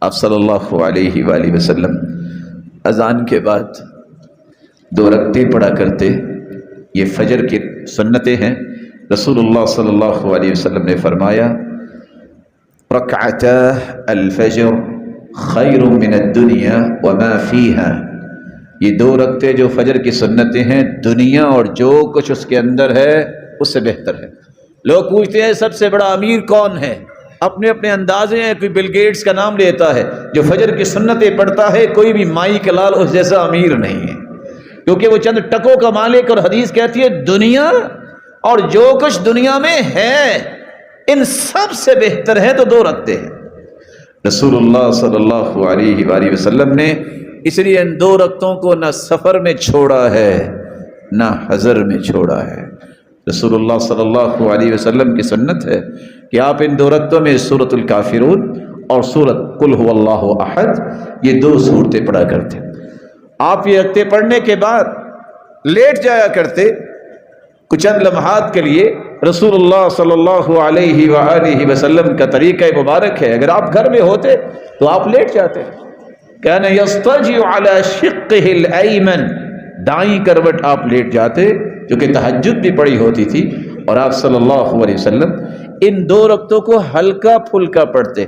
آپ صلی اللہ علیہ وآلہ وسلم اذان کے بعد 2 رکعتیں پڑھا کرتے. یہ فجر کی سنتیں ہیں. رسول اللہ صلی اللہ علیہ وسلم نے فرمایا رکعتا الفجر خیر من الدنیا وما فیہا. یہ 2 رکعتیں جو فجر کی سنتیں ہیں دنیا اور جو کچھ اس کے اندر ہے اس سے بہتر ہے. لوگ پوچھتے ہیں سب سے بڑا امیر کون ہے؟ اپنے اپنے اندازے ہیں. کوئی بل گیٹس کا نام لیتا ہے. جو فجر کی سنتیں پڑھتا ہے کوئی بھی مائی کا لال اس جیسا امیر نہیں ہے، کیونکہ وہ چند ٹکوں کا مالک. اور حدیث کہتی ہے دنیا اور جو کچھ دنیا میں ہے ان سب سے بہتر ہے تو 2 رکعتیں ہیں. رسول اللہ صلی اللہ علیہ وآلہ وسلم نے اس لیے ان 2 رکعتوں کو نہ سفر میں چھوڑا ہے نہ حضر میں چھوڑا ہے. رسول اللہ صلی اللہ علیہ وسلم کی سنت ہے کہ آپ ان 2 رکعتوں میں سورۃ الکافرون اور سورۃ قل هو اللہ احد یہ 2 سورتیں پڑھا کرتے. آپ یہ رکعتیں پڑھنے کے بعد لیٹ جایا کرتے کچھ چند لمحات کے لیے. رسول اللہ صلی اللہ علیہ وآلہ وسلم کا طریقہ مبارک ہے. اگر آپ گھر میں ہوتے تو آپ لیٹ جاتے. کان یضطجع علی شقہ الایمن، دائیں کروٹ آپ لیٹ جاتے، جو کہ تہجد بھی پڑھی ہوتی تھی. اور آپ صلی اللہ علیہ وسلم ان 2 رکعتوں کو ہلکا پھلکا پڑھتے.